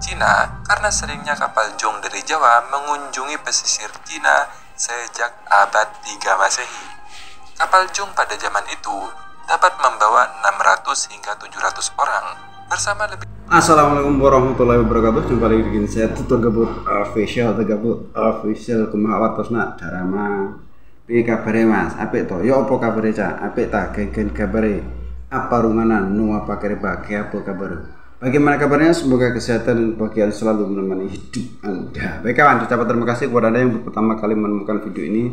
Cina karena seringnya kapal Jong dari Jawa mengunjungi pesisir Cina sejak abad 3 Masehi. Kapal Jong pada zaman itu dapat membawa 600 hingga 700 orang bersama lebih. Assalamualaikum warahmatullahi wabarakatuh. Jumpa lagi dengan saya Tutur Gabut official kumaha wartosna darama. Piye kabare Mas? Apik to? Ya apa kabare Cak? Apik ta? Gen kabare. Apa runganan? Nu apa kare bahagia apa kabar? Bagaimana kabarnya? Semoga kesehatan dan kebahagiaan selalu menemani hidup Anda. Baik kawan, ucapkan terima kasih kepada Anda yang pertama kali menemukan video ini,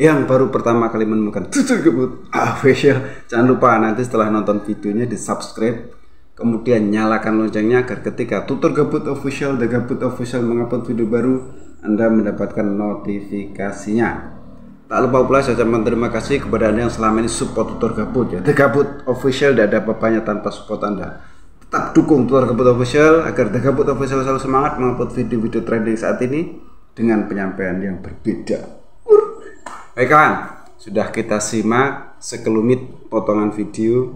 yang baru pertama kali menemukan Tutur Gabut official. Jangan lupa nanti setelah nonton videonya di subscribe, kemudian nyalakan loncengnya agar ketika Tutur Gabut official, The Gabut official mengupload video baru, Anda mendapatkan notifikasinya. Tak lupa pula saya ucapkan terima kasih kepada Anda yang selama ini support Tutur Gabut ya. The Gabut official tidak ada apa-apanya tanpa support Anda. Tetap dukung Tutur Gabut official agar The Gabut official selalu semangat mengupload video-video trending saat ini dengan penyampaian yang berbeda. Baik kawan, sudah kita simak sekelumit potongan video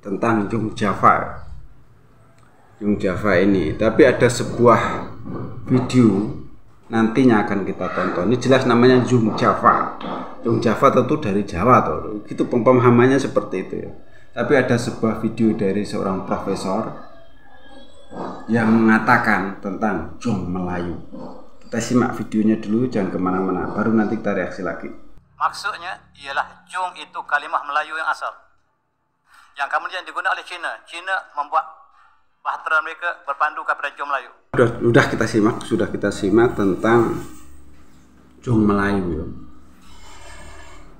tentang Jong Java ini, tapi ada sebuah video nantinya akan kita tonton. Ini jelas namanya Jong Java. Jong Java tentu dari Jawa tuh. Itu pemahamannya seperti itu ya. Tapi ada sebuah video dari seorang profesor yang mengatakan tentang Jong Melayu. Kita simak videonya dulu, jangan kemana-mana, baru nanti kita reaksi lagi. Maksudnya ialah Jong itu kalimah Melayu yang asal, yang kemudian digunakan oleh Cina. Cina membuat bahtera mereka berpandu kepada Jong Melayu. Sudah kita simak tentang Jong Melayu ya.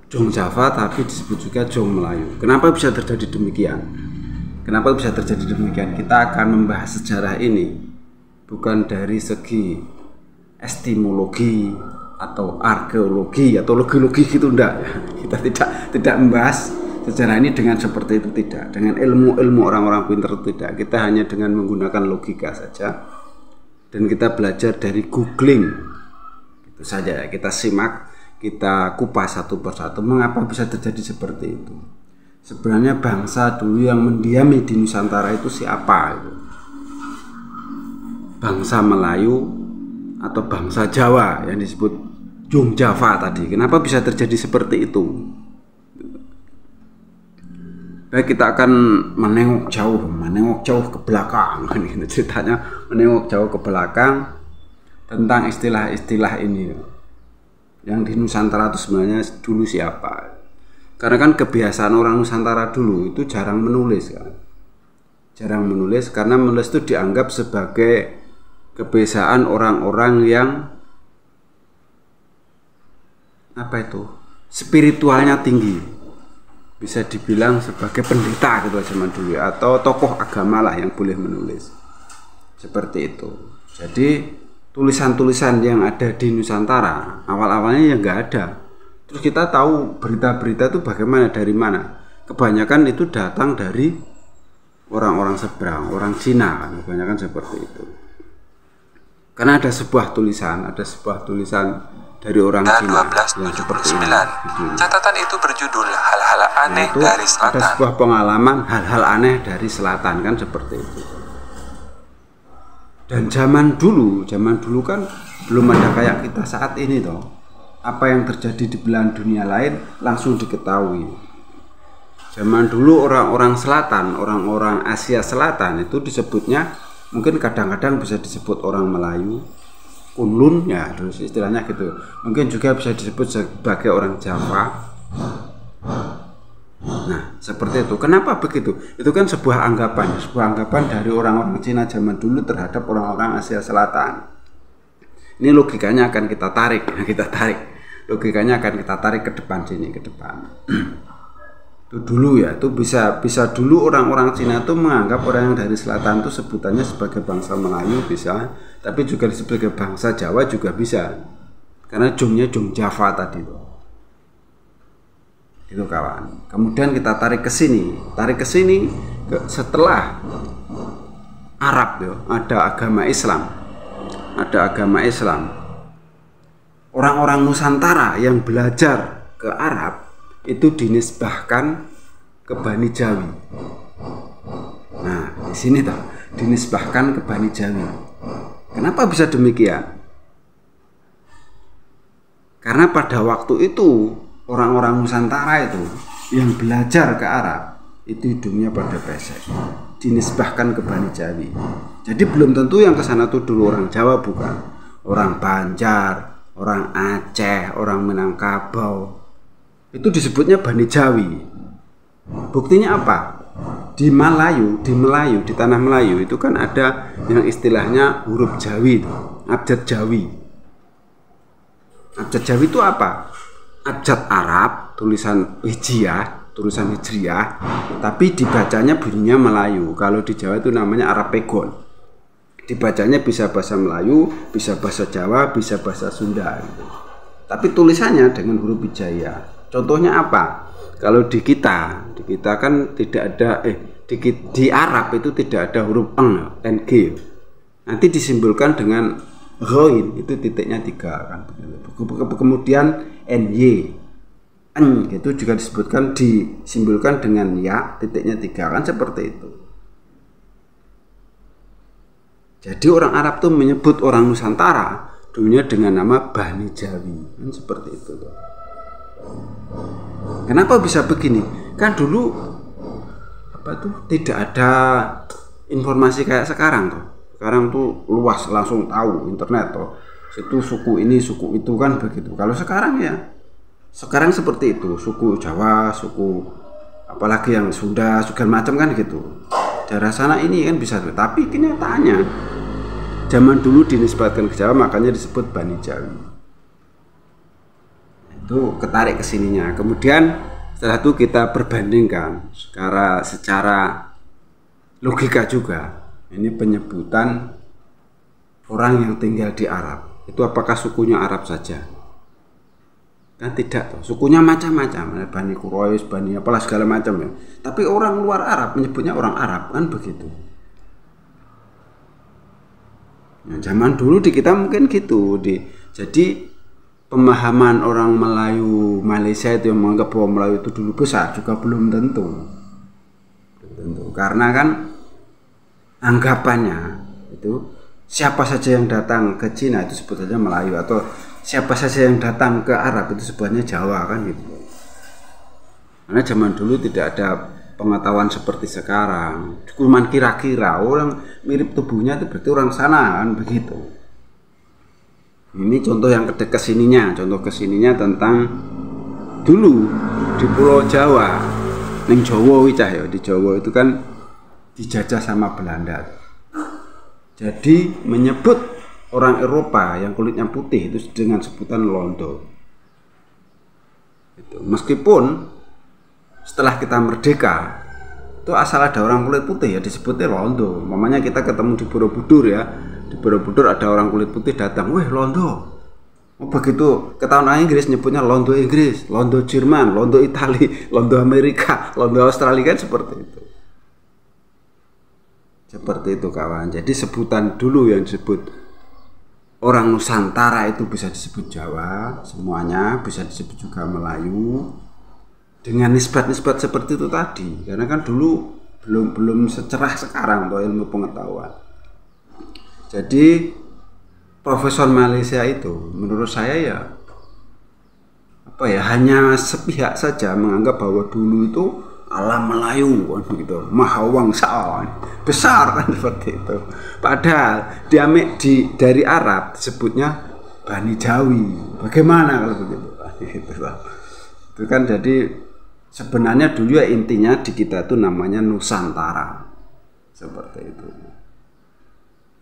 Jong Java tapi disebut juga Jong Melayu. Kenapa bisa terjadi demikian? Kita akan membahas sejarah ini bukan dari segi etimologi atau arkeologi atau logi gitu, enggak ya. Kita tidak membahas sejarah ini dengan seperti itu, tidak dengan ilmu orang-orang pintar, tidak. Kita hanya dengan menggunakan logika saja dan kita belajar dari googling itu saja ya. Kita simak, kita kupas satu persatu mengapa bisa terjadi seperti itu. Sebenarnya bangsa dulu yang mendiami di Nusantara itu siapa itu? Bangsa Melayu atau bangsa Jawa yang disebut Jong Java tadi. Kenapa bisa terjadi seperti itu? Baik, kita akan menengok jauh ke belakang. Ini ceritanya, menengok jauh ke belakang tentang istilah-istilah ini yang di Nusantara itu sebenarnya dulu siapa. Karena kan kebiasaan orang Nusantara dulu itu jarang menulis kan. Jarang menulis karena menulis itu dianggap sebagai kebiasaan orang-orang yang spiritualnya tinggi, bisa dibilang sebagai pendeta gitu zaman dulu, atau tokoh agama lah yang boleh menulis seperti itu. Jadi tulisan-tulisan yang ada di Nusantara awal-awalnya ya nggak ada. Terus kita tahu berita-berita itu bagaimana, dari mana? Kebanyakan itu datang dari orang-orang seberang, orang Cina kan, kebanyakan seperti itu. Karena ada sebuah tulisan dari orang Cina 1279. Catatan itu berjudul Hal-hal aneh dari selatan. Ada sebuah pengalaman hal-hal aneh dari selatan kan, seperti itu. Dan zaman dulu kan belum ada kayak kita saat ini toh. Apa yang terjadi di belahan dunia lain langsung diketahui. Zaman dulu orang-orang selatan, orang-orang Asia Selatan itu disebutnya, mungkin kadang-kadang bisa disebut orang Melayu, Kunlun ya, terus istilahnya gitu. Mungkin juga bisa disebut sebagai orang Jawa. Nah, seperti itu. Kenapa begitu? Itu kan sebuah anggapan dari orang-orang Cina zaman dulu terhadap orang-orang Asia Selatan. Ini logikanya akan kita tarik. Logikanya akan kita tarik ke depan sini, ke depan. Itu dulu ya, itu bisa dulu orang-orang Cina itu menganggap orang yang dari selatan itu sebutannya sebagai bangsa Melayu bisa, tapi juga sebagai bangsa Jawa juga bisa. Karena Jongnya Jong Java tadi tuh. Itu kawan. Kemudian kita tarik ke sini setelah Arab ya, ada agama Islam. Orang-orang Nusantara yang belajar ke Arab itu dinisbahkan ke Bani Jawi. Nah, di sini dinisbahkan ke Bani Jawi. Kenapa bisa demikian? Karena pada waktu itu orang-orang Nusantara itu yang belajar ke Arab itu hidungnya pada pesek, dinisbahkan ke Bani Jawi. Jadi belum tentu yang ke sana tuh dulu orang Jawa, bukan. Orang Banjar, orang Aceh, orang Minangkabau. Itu disebutnya Bani Jawi. Buktinya apa? Di Melayu, di tanah Melayu itu kan ada yang istilahnya huruf Jawi itu, abjad Jawi. Abjad Jawi itu apa? Abjad Arab, tulisan Hijriyah, tapi dibacanya bunyinya Melayu. Kalau di Jawa itu namanya Arab Pegon. Dibacanya bisa bahasa Melayu, bisa bahasa Jawa, bisa bahasa Sunda gitu. Tapi tulisannya dengan huruf hijaiyah. Contohnya apa? Kalau di kita kan tidak ada di Arab itu tidak ada huruf ng. Nanti disimbolkan dengan ghain, itu titiknya 3 kan. Kemudian ny, itu juga disimbolkan dengan ya, titiknya 3 kan, seperti itu. Jadi orang Arab tuh menyebut orang Nusantara dulunya dengan nama Bani Jawi, kan seperti itu tuh. Kenapa bisa begini? Kan dulu tidak ada informasi kayak sekarang tuh. Sekarang tuh luas, langsung tahu internet tuh. Itu suku ini, suku itu kan begitu. Kalau sekarang seperti itu, suku Jawa, suku apalagi yang Sunda, segala macam kan gitu. Daerah sana ini kan bisa, tapi kenyataannya zaman dulu dinisbatkan ke Jawa, makanya disebut Bani Jawi. Itu ketarik ke sininya. Kemudian setelah itu kita perbandingkan secara logika juga. Ini penyebutan orang yang tinggal di Arab. Itu apakah sukunya Arab saja? Kan tidak tuh. Sukunya macam-macam, Bani Quraisy, Bani apalah segala macam ya. Tapi orang luar Arab menyebutnya orang Arab, kan begitu. Nah, zaman dulu di kita mungkin gitu. Jadi pemahaman orang Melayu Malaysia itu yang menganggap bahwa Melayu itu dulu besar juga belum tentu. Karena kan anggapannya itu siapa saja yang datang ke Cina itu sebut saja Melayu, atau siapa saja yang datang ke Arab itu sebutnya Jawa kan gitu. Karena zaman dulu tidak ada pengetahuan seperti sekarang. Cuman kira-kira orang mirip tubuhnya itu berarti orang sana kan begitu. Ini contoh yang kesininya, contoh kesininya tentang dulu di Pulau Jawa, ning Jawa wicah ya, di Jawa itu kan dijajah sama Belanda. Jadi menyebut orang Eropa yang kulitnya putih itu dengan sebutan Londo. Itu. Meskipun setelah kita merdeka itu asal ada orang kulit putih ya disebutnya Londo. Mamanya kita ketemu di Borobudur ya. Di Borobudur ada orang kulit putih datang, weh Londo. Oh, begitu ketahuan orang Inggris nyebutnya Londo Inggris, Londo Jerman, Londo Itali, Londo Amerika, Londo Australia kan seperti itu. Seperti itu kawan. Jadi sebutan dulu yang disebut orang Nusantara itu bisa disebut Jawa, semuanya bisa disebut juga Melayu dengan nisbat-nisbat seperti itu tadi. Karena kan dulu belum secerah sekarang tuh ilmu pengetahuan. Jadi Profesor Malaysia itu menurut saya hanya sepihak saja menganggap bahwa dulu itu alam Melayu kan gitu, Mahawangsa besar kan seperti itu. Padahal dari Arab disebutnya Bani Jawi. Bagaimana kalau begitu? Itu kan jadi sebenarnya dulu ya intinya di kita itu namanya Nusantara. Seperti itu.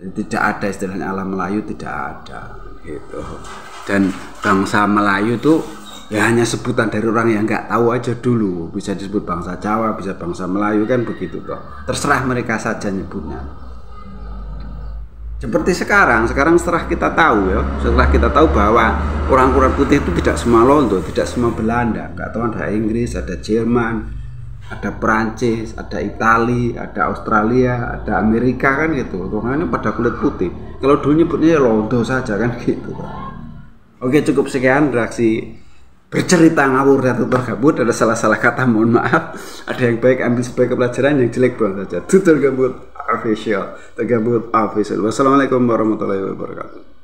Tidak ada istilahnya alam Melayu, tidak ada gitu. Dan bangsa Melayu itu ya hanya sebutan dari orang yang nggak tahu aja dulu. Bisa disebut bangsa Jawa, bisa bangsa Melayu kan begitu toh. Terserah mereka saja nyebutnya. Seperti sekarang setelah kita tahu ya, setelah kita tahu bahwa orang kulit putih itu tidak semua Londo, tidak semua Belanda, nggak tahu ada Inggris, ada Jerman, ada Perancis, ada Itali, ada Australia, ada Amerika kan gitu. Orangnya pada kulit putih. Kalau dulu nyebutnya ya Londo saja kan gitu. Oke, cukup sekian reaksi bercerita ngawur atau tergabut. Ada salah-salah kata mohon maaf. Ada yang baik ambil sebagai pelajaran, yang jelek buang saja. Tutur gabut. Official. Tegabut Official. Wassalamualaikum warahmatullahi wabarakatuh.